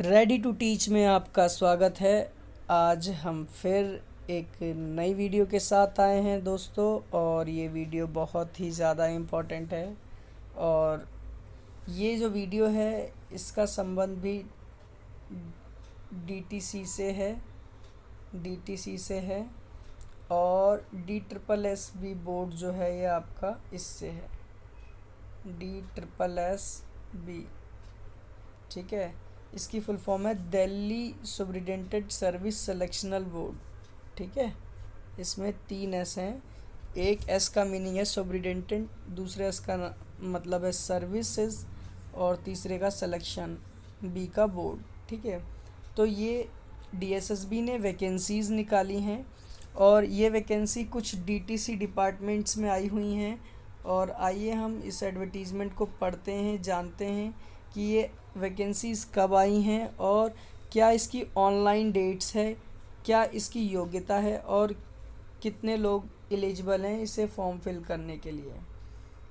Ready to teach में आपका स्वागत है। आज हम फिर एक नई वीडियो के साथ आए हैं दोस्तों, और ये वीडियो बहुत ही ज़्यादा इम्पोर्टेंट है। और ये जो वीडियो है इसका संबंध भी डीटीसी से है और DSSB बोर्ड जो है ये आपका इससे है, DSSB, ठीक है। इसकी फुल फॉर्म है दिल्ली सुपरिटेंडेंट सर्विस सिलेक्शनल बोर्ड, ठीक है। इसमें 3 एस हैं। एक एस का मीनिंग है सुपरिटेंडेंट, दूसरे एस का मतलब है सर्विसेज, और तीसरे का सिलेक्शन, बी का बोर्ड, ठीक है। तो ये DSSB ने वैकेंसीज़ निकाली हैं, और ये वैकेंसी कुछ DTC डिपार्टमेंट्स में आई हुई हैं। और आइए हम इस एडवर्टीज़मेंट को पढ़ते हैं, जानते हैं कि ये वैकेंसीज़ कब आई हैं और क्या इसकी ऑनलाइन डेट्स है, क्या इसकी योग्यता है, और कितने लोग एलिजिबल हैं इसे फॉर्म फिल करने के लिए।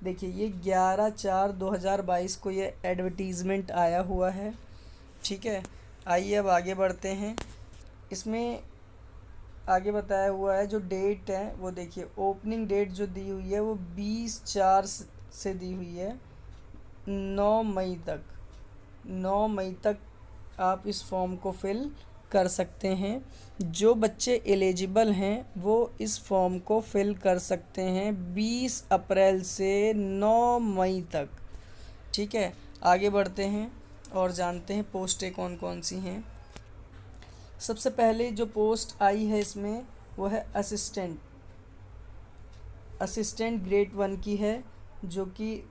देखिए, ये 11/4/2022 को ये एडवर्टीज़मेंट आया हुआ है, ठीक है। आइए अब आगे बढ़ते हैं। इसमें आगे बताया हुआ है जो डेट है वो देखिए, ओपनिंग डेट जो दी हुई है वो 20/4 से दी हुई है 9 मई तक आप इस फॉर्म को फिल कर सकते हैं। जो बच्चे एलिजिबल हैं वो इस फॉर्म को फिल कर सकते हैं 20 अप्रैल से 9 मई तक, ठीक है। आगे बढ़ते हैं और जानते हैं पोस्टें कौन कौन सी हैं। सबसे पहले जो पोस्ट आई है इसमें वो है असिस्टेंट ग्रेड 1 की है, जो कि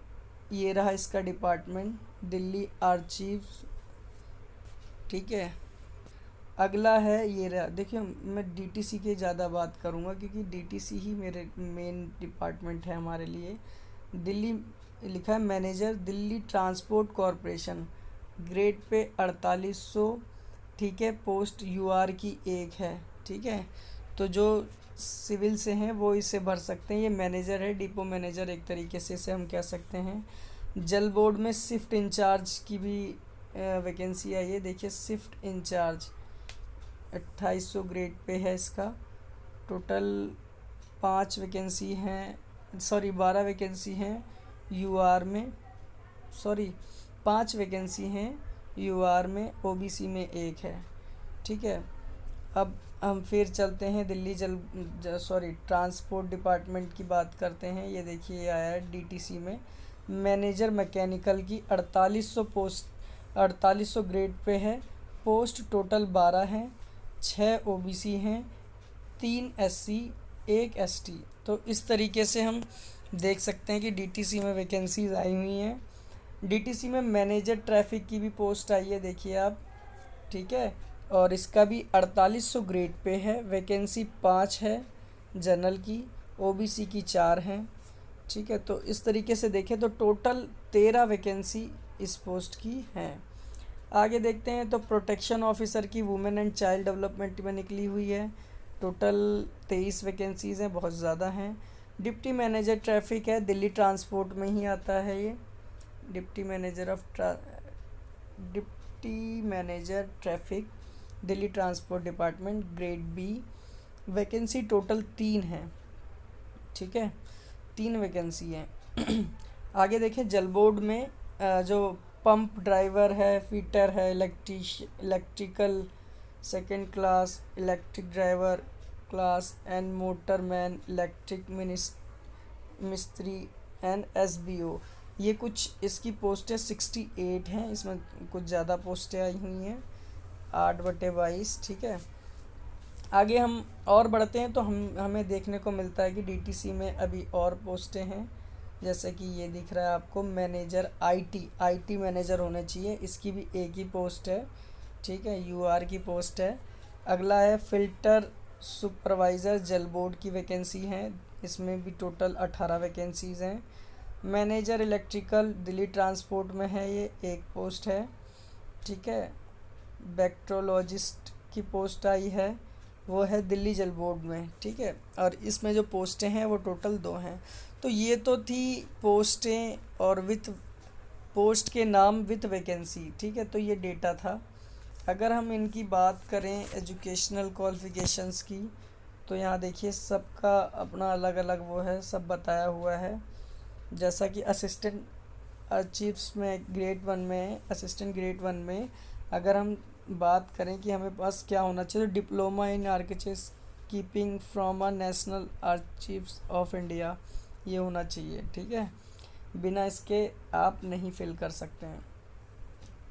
ये रहा इसका डिपार्टमेंट, दिल्ली आर्चीव, ठीक है। अगला है ये रहा, देखिए मैं DTC की ज़्यादा बात करूँगा क्योंकि DTC ही मेरे मेन डिपार्टमेंट है हमारे लिए। दिल्ली लिखा है manager Delhi transport corporation, grade pay 4800, ठीक है। पोस्ट UR की एक है, ठीक है। तो जो सिविल से हैं वो इसे भर सकते हैं। ये मैनेजर है, डिपो मैनेजर एक तरीके से इसे हम कह सकते हैं। जल बोर्ड में शिफ्ट इंचार्ज की भी वैकेंसी आई है। देखिए, शिफ्ट इंचार्ज 2800 ग्रेड पे है इसका। टोटल 12 वैकेंसी हैं UR में, 5 वैकेंसी हैं UR में, OBC में 1 है, ठीक है। अब हम फिर चलते हैं दिल्ली ट्रांसपोर्ट डिपार्टमेंट की बात करते हैं। ये देखिए, ये आया है DTC में मैनेजर मैकेनिकल की 4800 ग्रेड पे है। पोस्ट टोटल 12 हैं, 6 OBC हैं, 3 SC, 1 ST। तो इस तरीके से हम देख सकते हैं कि DTC में वैकेंसीज आई हुई हैं। DTC में मैनेजर ट्रैफिक की भी पोस्ट आई है, देखिए आप, ठीक है। और इसका भी 4800 ग्रेड पे है। वैकेंसी 5 है जनरल की, OBC की 4 हैं, ठीक है। तो इस तरीके से देखें तो टोटल 13 वैकेंसी इस पोस्ट की हैं। आगे देखते हैं तो प्रोटेक्शन ऑफिसर की वुमेन एंड चाइल्ड डेवलपमेंट में निकली हुई है। टोटल 23 वैकेंसीज़ हैं, बहुत ज़्यादा हैं। डिप्टी मैनेजर ट्रैफिक है, दिल्ली ट्रांसपोर्ट में ही आता है ये। Deputy manager traffic, Delhi transport department, grade B। Vacancy total 3 है, ठीक है, 3 वैकेंसी हैं। आगे देखें, जल बोर्ड में जो पंप ड्राइवर है, फिटर है, electrical second class, electric driver class and motorman, electric मिस्त्री एंड SBO, ये कुछ इसकी पोस्टें 68 हैं। इसमें कुछ ज़्यादा पोस्टें आई हुई हैं, 8/22, ठीक है। आगे हम और बढ़ते हैं तो हमें देखने को मिलता है कि DTC में अभी और पोस्टें हैं, जैसे कि ये दिख रहा है आपको, मैनेजर IT मैनेजर होने चाहिए, इसकी भी एक ही पोस्ट है, ठीक है, UR की पोस्ट है। अगला है फिल्टर सुपरवाइज़र, जल बोर्ड की वैकेंसी है, इसमें भी टोटल 18 वैकेंसीज़ हैं। मैनेजर इलेक्ट्रिकल, दिल्ली ट्रांसपोर्ट में है, ये एक पोस्ट है, ठीक है। बैक्ट्रोलॉजिस्ट की पोस्ट आई है, वो है दिल्ली जल बोर्ड में, ठीक है। और इसमें जो पोस्टें हैं वो टोटल 2 हैं। तो ये तो थी पोस्टें और विथ पोस्ट के नाम विथ वैकेंसी, ठीक है। तो ये डेटा था। अगर हम इनकी बात करें एजुकेशनल क्वालिफ़िकेशंस की, तो यहाँ देखिए सबका अपना अलग अलग वो है, सब बताया हुआ है। जैसा कि असिस्टेंट चीफ्स में ग्रेड 1 में, असिस्टेंट ग्रेड 1 में अगर हम बात करें कि हमें पास क्या होना चाहिए, तो diploma in architecture keeping from a national archives of India, ये होना चाहिए, ठीक है। बिना इसके आप नहीं फिल कर सकते हैं।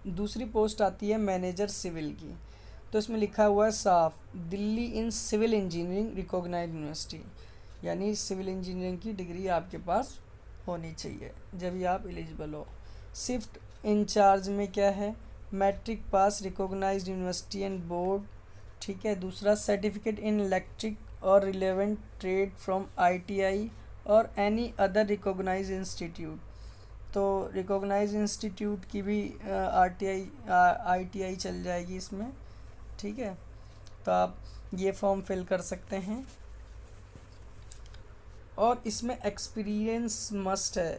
दूसरी पोस्ट आती है मैनेजर सिविल की। तो इसमें लिखा हुआ है साफ, Delhi in civil engineering recognised university, यानी सिविल इंजीनियरिंग की डिग्री आपके पास होनी चाहिए जब भी आप एलिजिबल हो। शिफ्ट इंचार्ज में क्या है, matric pass recognised university and board, ठीक है। दूसरा सर्टिफिकेट इन इलेक्ट्रिक और रिलेवेंट ट्रेड फ्रॉम आईटीआई और एनी अदर रिकॉग्नाइज्ड इंस्टीट्यूट। तो रिकॉग्नाइज्ड इंस्टीट्यूट की भी आईटीआई चल जाएगी इसमें, ठीक है। तो आप ये फॉर्म फिल कर सकते हैं। और इसमें एक्सपीरियंस मस्ट है,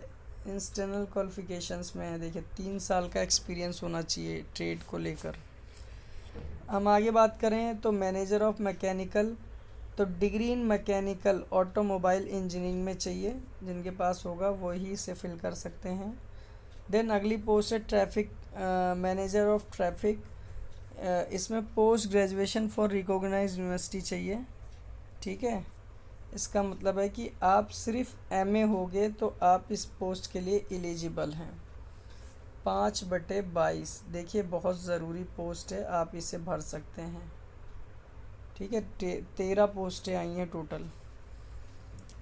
इंटरनल क्वालिफिकेशंस में है, देखिए 3 साल का एक्सपीरियंस होना चाहिए ट्रेड को लेकर। हम आगे बात करें तो मैनेजर ऑफ मैकेनिकल, तो degree in mechanical automobile engineering में चाहिए, जिनके पास होगा वही इसे फिल कर सकते हैं। देन अगली पोस्ट है ट्रैफिक मैनेजर ऑफ ट्रैफिक, इसमें post graduation for recognised university चाहिए, ठीक है। इसका मतलब है कि आप सिर्फ एमए होगे तो आप इस पोस्ट के लिए एलिजिबल हैं। 5/22, देखिए बहुत ज़रूरी पोस्ट है, आप इसे भर सकते हैं, ठीक है। 13 पोस्टें आई हैं टोटल,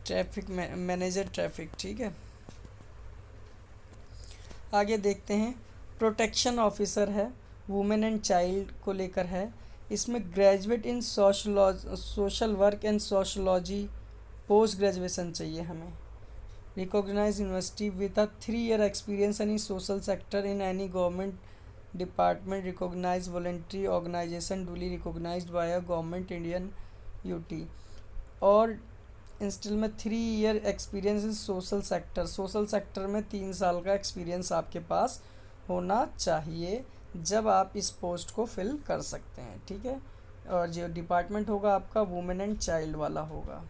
ट्रैफिक मैनेजर ट्रैफिक, ठीक है। आगे देखते हैं प्रोटेक्शन ऑफिसर है, वुमेन एंड चाइल्ड को लेकर है। इसमें graduate in social work and sociology post graduation चाहिए हमें, recognised university with a 3 year experience in social sector in any government department, recognised voluntary organisation duly recognised by a government Indian UT. और इंस्टिल में 3 year experience in social sector, social sector में 3 साल का experience आपके पास होना चाहिए जब आप इस पोस्ट को फिल कर सकते हैं, ठीक है। और जो डिपार्टमेंट होगा आपका वुमेन एंड चाइल्ड वाला होगा।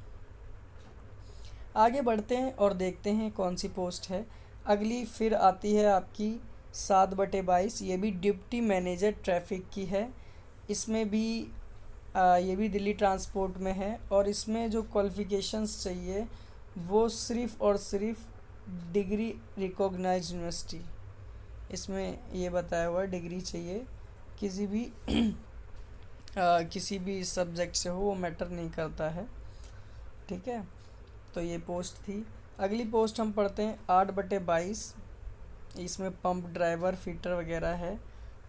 आगे बढ़ते हैं और देखते हैं कौन सी पोस्ट है अगली। फिर आती है आपकी 7/22, ये भी डिप्टी मैनेजर ट्रैफिक की है। इसमें भी ये भी दिल्ली ट्रांसपोर्ट में है। और इसमें जो क्वालिफ़िकेशंस चाहिए वो सिर्फ़ और सिर्फ डिग्री रिकॉग्नाइज्ड यूनिवर्सिटी, इसमें ये बताया हुआ डिग्री चाहिए, किसी भी किसी भी सब्जेक्ट से हो, वो मैटर नहीं करता है, ठीक है। तो ये पोस्ट थी। अगली पोस्ट हम पढ़ते हैं 8/22, इसमें पंप ड्राइवर फिटर वगैरह है।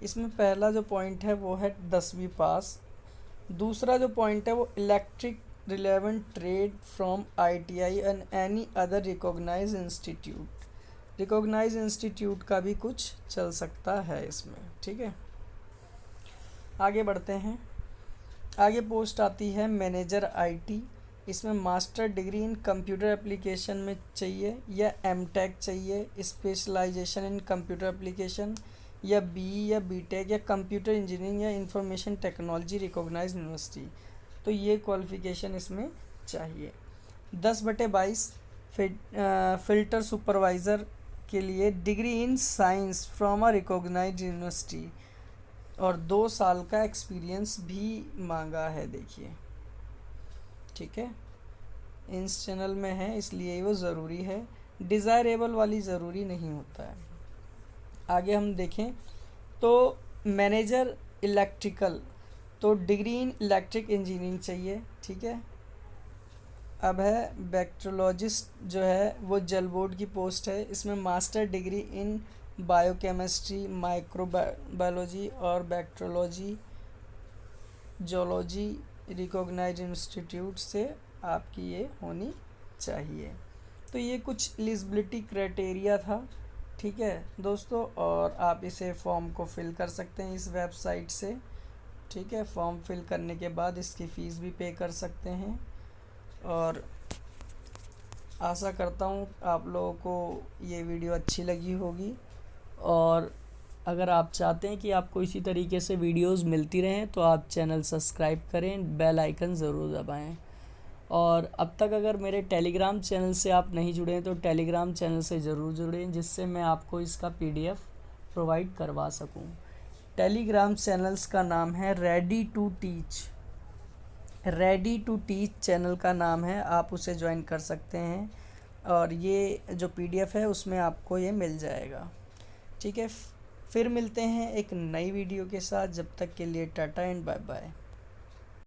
इसमें पहला जो पॉइंट है वो है 10वीं पास। दूसरा जो पॉइंट है वो electric relevant trade from ITI and any other recognise institute. Recognise institute का भी कुछ चल सकता है इसमें, ठीक है। आगे बढ़ते हैं। आगे पोस्ट आती है मैनेजर आईटी। इसमें master degree in computer application में चाहिए या एमटेक चाहिए, स्पेशलाइजेशन इन कंप्यूटर एप्लीकेशन, या बी या बीटेक या कंप्यूटर इंजीनियरिंग या इंफॉर्मेशन टेक्नोलॉजी रिकॉग्नाइज यूनिवर्सिटी। तो ये क्वालिफ़िकेशन इसमें चाहिए। 10/22 फ़िल्टर सुपरवाइज़र के लिए degree in science from a recognised university, और 2 साल का एक्सपीरियंस भी मांगा है, देखिए, ठीक है। इंस चैनल में है इसलिए वो ज़रूरी है, डिज़ायरेबल वाली ज़रूरी नहीं होता है। आगे हम देखें तो मैनेजर इलेक्ट्रिकल, तो डिग्री इन इलेक्ट्रिक इंजीनियरिंग चाहिए, ठीक है। अब है बैक्टीरियोलॉजिस्ट जो है वो जल बोर्ड की पोस्ट है। इसमें master degree in biochemistry, microbiology और बैक्टीरियोलॉजी जोलॉजी रिकॉग्नाइज्ड इंस्टीट्यूट से आपकी ये होनी चाहिए। तो ये कुछ एलिजिबिलिटी क्राइटेरिया था, ठीक है दोस्तों। और आप इसे फॉर्म को फिल कर सकते हैं इस वेबसाइट से। ठीक है। फॉर्म फिल करने के बाद इसकी फ़ीस भी पे कर सकते हैं। और आशा करता हूँ आप लोगों को ये वीडियो अच्छी लगी होगी। और अगर आप चाहते हैं कि आपको इसी तरीके से वीडियोस मिलती रहें तो आप चैनल सब्सक्राइब करें, बेल आइकन ज़रूर दबाएं। और अब तक अगर मेरे टेलीग्राम चैनल से आप नहीं जुड़े हैं तो टेलीग्राम चैनल से ज़रूर जुड़ें, जिससे मैं आपको इसका PDF प्रोवाइड करवा सकूं। टेलीग्राम चैनल्स का नाम है ready to teach. Ready to teach channel का नाम है, आप उसे ज्वाइन कर सकते हैं और ये जो PDF है उसमें आपको ये मिल जाएगा। ठीक है, फिर मिलते हैं एक नई वीडियो के साथ। जब तक के लिए टाटा एंड बाय बाय।